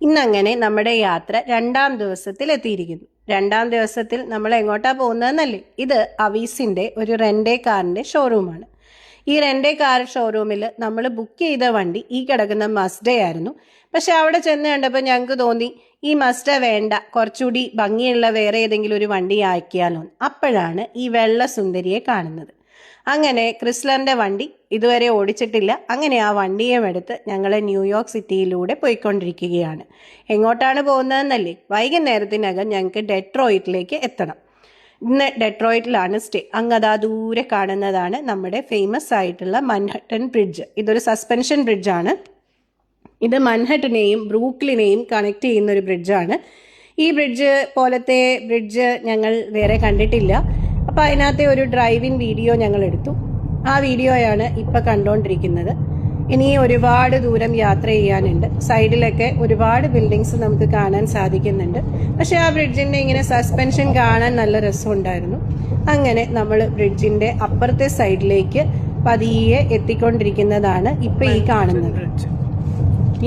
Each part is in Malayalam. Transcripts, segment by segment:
ഇന്നങ്ങനെ നമ്മുടെ യാത്ര 2-ാം ദിവസത്തിൽ എത്തിയിരിക്കുന്നു. 2-ാം ദിവസത്തിൽ നമ്മൾ എങ്ങോട്ടാ പോകുന്നതെന്നല്ലേ? ഇത് അവീസിന്റെ ഒരു റെന്റേ കാറിന്റെ ഷോറൂമാണ്. ഈ റെന്റേ കാർ ഷോറൂമിൽ നമ്മൾ ബുക്ക് ചെയ്ത വണ്ടി ഈ കിടക്കുന്ന മസ്ഡ ആയിരുന്നു. പക്ഷെ അവിടെ ചെന്ന് കണ്ടപ്പോൾ ഞങ്ങൾക്ക് തോന്നി ഈ മസ്ഡ വേണ്ട, കുറച്ചുകൂടി ഭംഗിയുള്ള വേറെ ഏതെങ്കിലും ഒരു വണ്ടി ആക്കിയാലോ. അപ്പോഴാണ് ഈ വെള്ള സുന്ദരിയെ കാണുന്നത്. അങ്ങനെ ക്രിസ്ലറിന്റെ വണ്ടി ഇതുവരെ ഓടിച്ചിട്ടില്ല. അങ്ങനെ ആ വണ്ടിയും എടുത്ത് ഞങ്ങൾ ന്യൂയോർക്ക് സിറ്റിയിലൂടെ പോയിക്കൊണ്ടിരിക്കുകയാണ്. എങ്ങോട്ടാണ് പോകുന്നതെന്നല്ലേ? വൈകുന്നേരത്തിനകം ഞങ്ങൾക്ക് ഡെട്രോയിറ്റിലേക്ക് എത്തണം. ഇന്ന് ഡെട്രോയിറ്റിലാണ് സ്റ്റേ. അങ്ങതാ ദൂരെ കാണുന്നതാണ് നമ്മുടെ ഫേമസ് ആയിട്ടുള്ള മൻഹട്ടൻ ബ്രിഡ്ജ്. ഇതൊരു സസ്പെൻഷൻ ബ്രിഡ്ജാണ്. ഇത് മൻഹട്ടനെയും ബ്രൂക്ലിനെയും കണക്ട് ചെയ്യുന്ന ഒരു ബ്രിഡ്ജാണ്. ഈ ബ്രിഡ്ജ് പോലത്തെ ബ്രിഡ്ജ് ഞങ്ങൾ വേറെ കണ്ടിട്ടില്ല. അപ്പോൾ അതിനകത്തെ ഒരു ഡ്രൈവിംഗ് വീഡിയോ ഞങ്ങൾ എടുത്തു. ആ വീഡിയോയാണ് ഇപ്പം കണ്ടുകൊണ്ടിരിക്കുന്നത്. ഇനി ഒരുപാട് ദൂരം യാത്ര ചെയ്യാനുണ്ട്. സൈഡിലൊക്കെ ഒരുപാട് ബിൽഡിങ്സ് നമുക്ക് കാണാൻ സാധിക്കുന്നുണ്ട്. പക്ഷെ ആ ബ്രിഡ്ജിന്റെ ഇങ്ങനെ സസ്പെൻഷൻ കാണാൻ നല്ല രസമുണ്ടായിരുന്നു. അങ്ങനെ നമ്മൾ ബ്രിഡ്ജിന്റെ അപ്പുറത്തെ സൈഡിലേക്ക് പതിയെ എത്തിക്കൊണ്ടിരിക്കുന്നതാണ് ഇപ്പൊ ഈ കാണുന്നത്.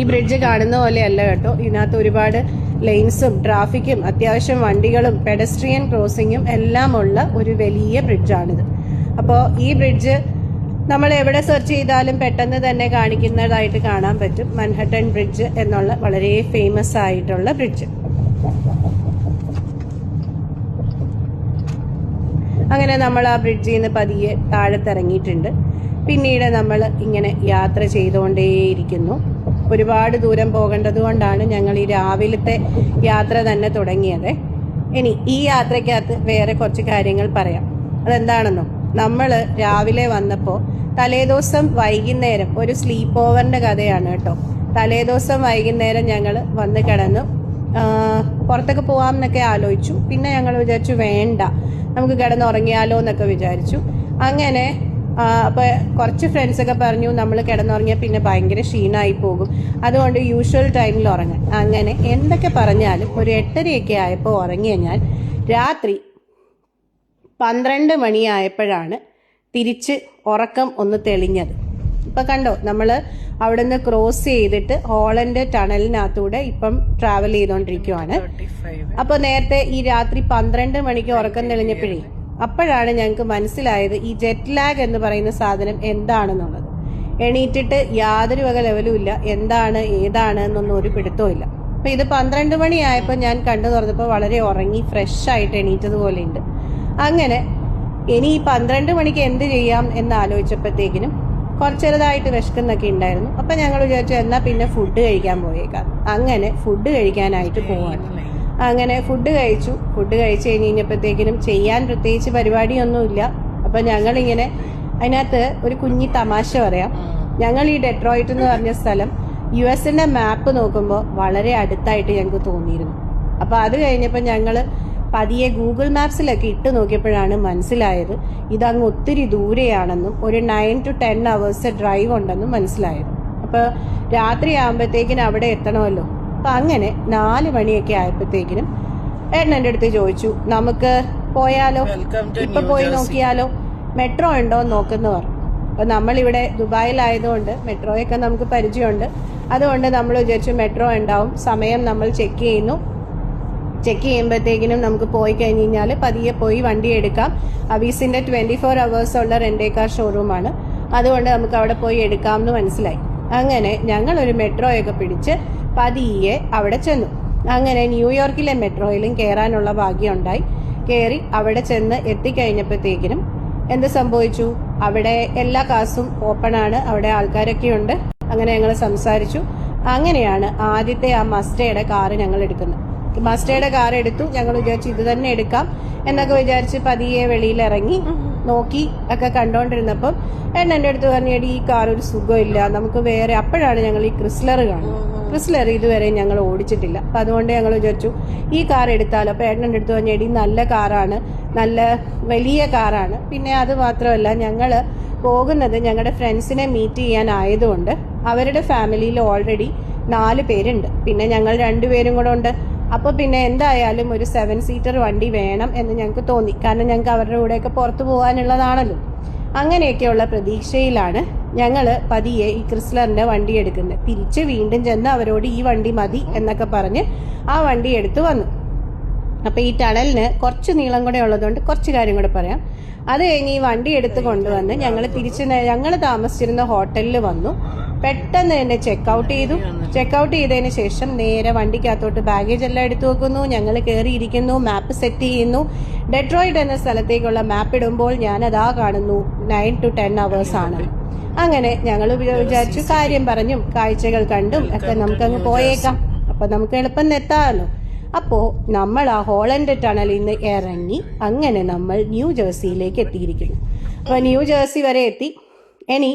ഈ ബ്രിഡ്ജ് കാണുന്ന പോലെയല്ല കേട്ടോ. ഇതിനകത്ത് ഒരുപാട് ലെയിൻസും ട്രാഫിക്കും അത്യാവശ്യം വണ്ടികളും പെഡസ്ട്രിയൻ ക്രോസിങ്ങും എല്ലാം ഉള്ള ഒരു വലിയ ബ്രിഡ്ജാണിത്. അപ്പോൾ ഈ ബ്രിഡ്ജ് നമ്മൾ എവിടെ സെർച്ച് ചെയ്താലും പെട്ടെന്ന് തന്നെ കാണിക്കുന്നതായിട്ട് കാണാൻ പറ്റും. മൻഹട്ടൻ ബ്രിഡ്ജ് എന്നുള്ള വളരെ ഫേമസ് ആയിട്ടുള്ള ബ്രിഡ്ജ്. അങ്ങനെ നമ്മൾ ആ ബ്രിഡ്ജിൽ നിന്ന് പതിയെ താഴത്തിറങ്ങിയിട്ടുണ്ട്. പിന്നീട് നമ്മൾ ഇങ്ങനെ യാത്ര ചെയ്തുകൊണ്ടേയിരിക്കുന്നു. ഒരുപാട് ദൂരം പോകേണ്ടത് കൊണ്ടാണ് ഞങ്ങൾ ഈ രാവിലത്തെ യാത്ര തന്നെ തുടങ്ങിയത്. ഇനി ഈ യാത്രയ്ക്കകത്ത് വേറെ കുറച്ച് കാര്യങ്ങൾ പറയാം. അതെന്താണെന്നോ, നമ്മൾ രാവിലെ വന്നപ്പോൾ തലേദിവസം വൈകുന്നേരം ഒരു സ്ലീപ്പ് ഓവറിന്റെ കഥയാണ് കേട്ടോ. തലേദിവസം വൈകുന്നേരം ഞങ്ങൾ വന്ന് കിടന്നു. പുറത്തൊക്കെ പോവാം എന്നൊക്കെ ആലോചിച്ചു. പിന്നെ ഞങ്ങൾ വിചാരിച്ചു വേണ്ട, നമുക്ക് കിടന്നുറങ്ങിയാലോ എന്നൊക്കെ വിചാരിച്ചു. അങ്ങനെ അപ്പോൾ കുറച്ച് ഫ്രണ്ട്സൊക്കെ പറഞ്ഞു നമ്മൾ കിടന്നുറങ്ങിയാൽ പിന്നെ ഭയങ്കര ക്ഷീണമായി പോകും, അതുകൊണ്ട് യൂഷ്വൽ ടൈമിൽ ഉറങ്ങാൻ. അങ്ങനെ എന്തൊക്കെ പറഞ്ഞാലും ഒരു 8:30 ആയപ്പോൾ ഉറങ്ങിയ ഞാൻ രാത്രി 12 മണിയായപ്പോഴാണ് തിരിച്ച് ഉറക്കം ഒന്ന് തെളിഞ്ഞത്. ഇപ്പം കണ്ടോ, നമ്മൾ അവിടെ നിന്ന് ക്രോസ് ചെയ്തിട്ട് ഹോളണ്ട് ടണലിനകത്തൂടെ ഇപ്പം ട്രാവൽ ചെയ്തുകൊണ്ടിരിക്കുവാണ്. അപ്പോൾ നേരത്തെ ഈ രാത്രി 12 മണിക്ക് ഉറക്കം തെളിഞ്ഞപ്പോഴേ അപ്പോഴാണ് ഞങ്ങൾക്ക് മനസ്സിലായത് ഈ ജെറ്റ് ലാഗ് എന്ന് പറയുന്ന സാധനം എന്താണെന്നുള്ളത്. എണീറ്റിട്ട് യാതൊരു വക ലെവലും ഇല്ല, എന്താണ് ഏതാണ് എന്നൊന്നും ഒരു പിടുത്തവും ഇല്ല. അപ്പം ഇത് 12 മണിയായപ്പോൾ ഞാൻ കണ്ടു തുറന്നപ്പോൾ വളരെ ഉറങ്ങി ഫ്രഷ് ആയിട്ട് എണീറ്റതുപോലെ ഉണ്ട്. അങ്ങനെ ഇനി ഈ 12 മണിക്ക് എന്ത് ചെയ്യാം എന്ന് ആലോചിച്ചപ്പോഴത്തേക്കിനും കുറച്ച് ചെറുതായിട്ട് വിശക്കുന്നൊക്കെ ഉണ്ടായിരുന്നു. അപ്പം ഞങ്ങൾ വിചാരിച്ചു എന്നാൽ പിന്നെ ഫുഡ് കഴിക്കാൻ പോയേക്കാം. അങ്ങനെ ഫുഡ് കഴിക്കാനായിട്ട് പോവാണ്. അങ്ങനെ ഫുഡ് കഴിച്ചു. ഫുഡ് കഴിച്ച് കഴിഞ്ഞപ്പോഴത്തേക്കിനും ചെയ്യാൻ പ്രത്യേകിച്ച് പരിപാടിയൊന്നുമില്ല. അപ്പം ഞങ്ങളിങ്ങനെ അതിനകത്ത് ഒരു കുഞ്ഞി തമാശ പറയാം. ഞങ്ങൾ ഈ ഡെട്രോയിറ്റ് എന്ന് പറഞ്ഞ സ്ഥലം US-ന്റെ മാപ്പ് നോക്കുമ്പോൾ വളരെ അടുത്തായിട്ട് ഞങ്ങൾക്ക് തോന്നിയിരുന്നു. അപ്പോൾ അത് കഴിഞ്ഞപ്പോൾ ഞങ്ങൾ പതിയെ ഗൂഗിൾ മാപ്സിലൊക്കെ ഇട്ട് നോക്കിയപ്പോഴാണ് മനസ്സിലായത് ഇതങ്ങ് ഒത്തിരി ദൂരെയാണെന്നും ഒരു 9 to 10 hours ഡ്രൈവ് ഉണ്ടെന്നും മനസ്സിലായത്. അപ്പോൾ രാത്രി ആകുമ്പോഴത്തേക്കിനും അവിടെ എത്തണമല്ലോ. അപ്പം അങ്ങനെ 4 മണിയൊക്കെ ആയപ്പോഴത്തേക്കിനും ഏട്ടൻ എൻ്റെ അടുത്ത് ചോദിച്ചു നമുക്ക് പോയാലോ, ഇപ്പൊ പോയി നോക്കിയാലോ, മെട്രോ ഉണ്ടോ എന്ന് നോക്കുന്നു പറഞ്ഞു. അപ്പം നമ്മളിവിടെ ദുബായിലായതുകൊണ്ട് മെട്രോയൊക്കെ നമുക്ക് പരിചയമുണ്ട്. അതുകൊണ്ട് നമ്മൾ വിചാരിച്ചു മെട്രോ ഉണ്ടാവും. സമയം നമ്മൾ ചെക്ക് ചെയ്യുന്നു. ചെക്ക് ചെയ്യുമ്പോഴത്തേക്കിനും നമുക്ക് പോയി കഴിഞ്ഞ് കഴിഞ്ഞാൽ പതിയെ പോയി വണ്ടി എടുക്കാം. അവീസിന്റെ 24 hours ഉള്ള റെന്റേ കാർ ഷോറൂമാണ്. അതുകൊണ്ട് നമുക്ക് അവിടെ പോയി എടുക്കാമെന്ന് മനസ്സിലായി. അങ്ങനെ ഞങ്ങളൊരു മെട്രോയൊക്കെ പിടിച്ച് പതിയെ അവിടെ ചെന്നു. അങ്ങനെ ന്യൂയോർക്കിലെ മെട്രോയിലും കയറാനുള്ള ഭാഗ്യം ഉണ്ടായി. കയറി അവിടെ ചെന്ന് എത്തിക്കഴിഞ്ഞപ്പോഴത്തേക്കിനും എന്ത് സംഭവിച്ചു, അവിടെ എല്ലാ കാസും ഓപ്പൺ ആണ്, അവിടെ ആൾക്കാരൊക്കെ ഉണ്ട്. അങ്ങനെ ഞങ്ങൾ സംസാരിച്ചു. അങ്ങനെയാണ് ആദ്യത്തെ ആ മസ്റ്റയുടെ കാറ് ഞങ്ങൾ എടുക്കുന്നത്. മസ്റ്റയുടെ കാർ എടുത്തു. ഞങ്ങൾ വിചാരിച്ചു ഇത് തന്നെ എടുക്കാം എന്നൊക്കെ വിചാരിച്ച് പതിയെ വെളിയിലിറങ്ങി നോക്കി ഒക്കെ കണ്ടോണ്ടിരുന്നപ്പം എൻ്റെ അടുത്ത് പറഞ്ഞേടി ഈ കാർ ഒരു സുഖമില്ല, നമുക്ക് വേറെ. അപ്പോഴാണ് ഞങ്ങൾ ഈ ക്രിസ്ലർ കാണുന്നത്. ക്രിസ്ലർ ഇതുവരെ ഞങ്ങൾ ഓടിച്ചിട്ടില്ല. അപ്പം അതുകൊണ്ട് ഞങ്ങൾ വിചാരിച്ചു ഈ കാർ എടുത്താലോ. അപ്പോൾ ഏട്ടൻ്റെ അടുത്ത് പറഞ്ഞേടി നല്ല കാറാണ്, നല്ല വലിയ കാറാണ്. പിന്നെ അത് മാത്രമല്ല ഞങ്ങൾ പോകുന്നത് ഞങ്ങളുടെ ഫ്രണ്ട്സിനെ മീറ്റ് ചെയ്യാനായതുകൊണ്ട് അവരുടെ ഫാമിലിയിൽ ഓൾറെഡി 4 പേരുണ്ട്. പിന്നെ ഞങ്ങൾ 2 പേരും കൂടെ ഉണ്ട്. അപ്പോൾ പിന്നെ എന്തായാലും ഒരു 7 സീറ്റർ വണ്ടി വേണം എന്ന് ഞങ്ങൾക്ക് തോന്നി. കാരണം ഞങ്ങൾക്ക് അവരുടെ കൂടെയൊക്കെ പുറത്തു പോകാനുള്ളതാണല്ലോ. അങ്ങനെയൊക്കെയുള്ള പ്രതീക്ഷയിലാണ് ഞങ്ങൾ പതിയെ ഈ ക്രിസ്ലറിൻ്റെ വണ്ടി എടുക്കുന്നത്. തിരിച്ച് വീണ്ടും ചെന്ന് അവരോട് ഈ വണ്ടി മതി എന്നൊക്കെ പറഞ്ഞ് ആ വണ്ടി എടുത്ത് വന്നു. അപ്പോൾ ഈ ടണലിന് കുറച്ച് നീളം കൂടെ ഉള്ളതുകൊണ്ട് കുറച്ച് കാര്യം കൂടെ പറയാം. അത് കഴിഞ്ഞ് ഈ വണ്ടി എടുത്ത് കൊണ്ടുവന്ന് ഞങ്ങൾ ഞങ്ങൾ താമസിച്ചിരുന്ന ഹോട്ടലിൽ വന്നു. പെട്ടെന്ന് തന്നെ ചെക്കൗട്ട് ചെയ്തു. ചെക്കൗട്ട് ചെയ്തതിന് ശേഷം നേരെ വണ്ടിക്കകത്തോട്ട് ബാഗേജ് എല്ലാം എടുത്തു വെക്കുന്നു. ഞങ്ങൾ കയറിയിരിക്കുന്നു, മാപ്പ് സെറ്റ് ചെയ്യുന്നു. ഡെട്രോയിറ്റ് എന്ന സ്ഥലത്തേക്കുള്ള മാപ്പ് ഇടുമ്പോൾ ഞാനതാ കാണുന്നു 9 to 10 hours ആണ്. അങ്ങനെ ഞങ്ങൾ വിചാരിച്ചു കാര്യം പറഞ്ഞും കാഴ്ചകൾ കണ്ടും ഒക്കെ നമുക്കങ്ങ് പോയേക്കാം, അപ്പം നമുക്ക് എളുപ്പം എത്താമല്ലോ. അപ്പോൾ നമ്മൾ ആ ഹോളണ്ട് ടണലിൽ നിന്ന് ഇറങ്ങി അങ്ങനെ നമ്മൾ ന്യൂജേഴ്സിയിലേക്ക് എത്തിയിരിക്കുന്നു. അപ്പോൾ ന്യൂജേഴ്സി വരെ എത്തി. ഇനി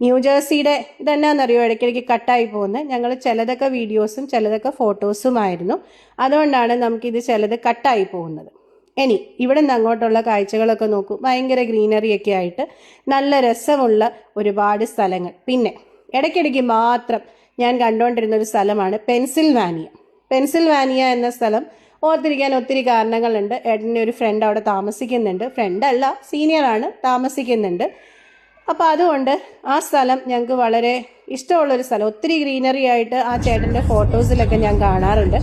ന്യൂജേഴ്സിയുടെ ഇതെന്നാന്നറിയോ ഇടയ്ക്കിടയ്ക്ക് കട്ടായി പോകുന്നത്. ഞങ്ങൾ ചിലതൊക്കെ വീഡിയോസും ചിലതൊക്കെ ഫോട്ടോസുമായിരുന്നു, അതുകൊണ്ടാണ് നമുക്കിത് ചിലത് കട്ടായി പോകുന്നത്. ഇനി ഇവിടെ നിന്ന് അങ്ങോട്ടുള്ള കാഴ്ചകളൊക്കെ നോക്കൂ. ഭയങ്കര ഗ്രീനറിയൊക്കെ ആയിട്ട് നല്ല രസമുള്ള ഒരുപാട് സ്ഥലങ്ങൾ. പിന്നെ ഇടയ്ക്കിടയ്ക്ക് മാത്രം ഞാൻ കണ്ടുകൊണ്ടിരുന്നൊരു സ്ഥലമാണ് പെൻസിൽവാനിയ എന്ന സ്ഥലം. ഓർത്തിരിക്കാൻ ഒത്തിരി കാരണങ്ങളുണ്ട്. ഏട്ടൻ്റെ ഒരു ഫ്രണ്ട് അവിടെ താമസിക്കുന്നുണ്ട്. ഫ്രണ്ടല്ല, സീനിയറാണ്, താമസിക്കുന്നുണ്ട്. അപ്പോൾ അതുകൊണ്ട് ആ സ്ഥലം ഞങ്ങൾക്ക് വളരെ ഇഷ്ടമുള്ളൊരു സ്ഥലം. ഒത്തിരി ഗ്രീനറി ആയിട്ട് ആ ചേട്ടൻ്റെ ഫോട്ടോസിലൊക്കെ ഞാൻ കാണാറുണ്ട്.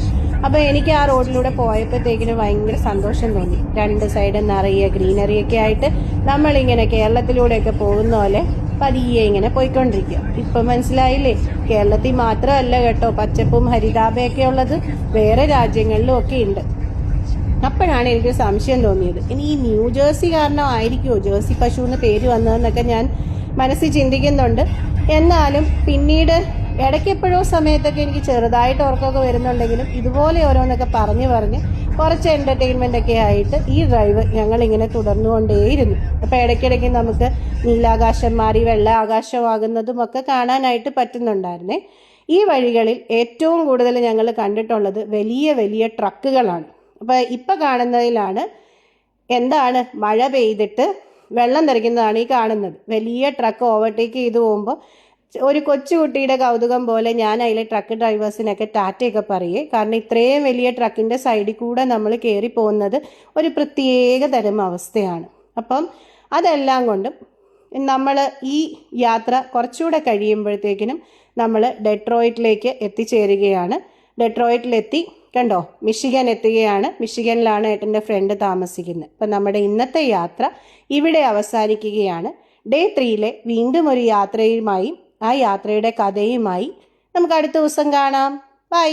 അപ്പോൾ എനിക്ക് ആ റോഡിലൂടെ പോയപ്പോഴത്തേക്കിനും ഭയങ്കര സന്തോഷം തോന്നി. രണ്ട് സൈഡും നിറയെ ഗ്രീനറിയൊക്കെ ആയിട്ട് നമ്മളിങ്ങനെ കേരളത്തിലൂടെയൊക്കെ പോകുന്ന പോലെ പതിയെ ഇങ്ങനെ പോയിക്കൊണ്ടിരിക്കുക. ഇപ്പം മനസ്സിലായില്ലേ, കേരളത്തിൽ മാത്രമല്ല കേട്ടോ പച്ചപ്പും ഹരിതാപയൊക്കെ ഉള്ളത്, വേറെ രാജ്യങ്ങളിലും ഒക്കെ ഉണ്ട്. അപ്പോഴാണ് എനിക്ക് സംശയം തോന്നിയത്, ഇനി ഈ ന്യൂജേഴ്സി കാരണമായിരിക്കുമോ ജേഴ്സി പശു എന്ന് പേര് വന്നതെന്നൊക്കെ ഞാൻ മനസ്സിൽ ചിന്തിക്കുന്നുണ്ട്. എന്നാലും പിന്നീട് ഇടയ്ക്കെപ്പോഴോ സമയത്തൊക്കെ എനിക്ക് ചെറുതായിട്ട് ഉറക്കമൊക്കെ വരുന്നുണ്ടെങ്കിലും ഇതുപോലെ ഓരോന്നൊക്കെ പറഞ്ഞ് കുറച്ച് എൻ്റർടൈൻമെൻ്റ് ഒക്കെ ആയിട്ട് ഈ ഡ്രൈവ് ഞങ്ങളിങ്ങനെ തുടർന്നുകൊണ്ടേയിരുന്നു. അപ്പോൾ ഇടയ്ക്കിടയ്ക്ക് നമുക്ക് നീലാകാശം മാറി വെള്ള ആകാശമാകുന്നതും ഒക്കെ കാണാനായിട്ട് പറ്റുന്നുണ്ടായിരുന്നേ. ഈ വഴികളിൽ ഏറ്റവും കൂടുതൽ ഞങ്ങൾ കണ്ടിട്ടുള്ളത് വലിയ വലിയ ട്രക്കുകളാണ്. അപ്പോൾ ഇപ്പം കാണുന്നതിലാണ് എന്താണ് മഴ പെയ്തിട്ട് വെള്ളം തെറിക്കുന്നതാണ് ഈ കാണുന്നത്. വലിയ ട്രക്ക് ഓവർടേക്ക് ചെയ്തു പോകുമ്പോൾ ഒരു കൊച്ചുകുട്ടിയുടെ കൗതുകം പോലെ ഞാൻ അതിലെ ട്രക്ക് ഡ്രൈവേഴ്സിനൊക്കെ ടാറ്റയൊക്കെ പറയേ. കാരണം ഇത്രയും വലിയ ട്രക്കിൻ്റെ സൈഡിൽ കൂടെ നമ്മൾ കയറി പോകുന്നത് ഒരു പ്രത്യേക തരം അവസ്ഥയാണ്. അപ്പം അതെല്ലാം കൊണ്ടും നമ്മൾ ഈ യാത്ര കുറച്ചുകൂടെ കഴിയുമ്പോഴത്തേക്കിനും നമ്മൾ ഡെട്രോയിറ്റിലേക്ക് എത്തിച്ചേരുകയാണ്. ഡെട്രോയിറ്റിലെത്തി കണ്ടോ, മിഷിഗൻ എത്തുകയാണ്. മിഷിഗനിലാണ് ഏട്ടൻ്റെ ഫ്രണ്ട് താമസിക്കുന്നത്. അപ്പം നമ്മുടെ ഇന്നത്തെ യാത്ര ഇവിടെ അവസാനിക്കുകയാണ്. ഡേ 3 വീണ്ടും ഒരു യാത്രയുമായി, ആ യാത്രയുടെ കഥയുമായി നമുക്ക് അടുത്ത ദിവസം കാണാം. ബൈ.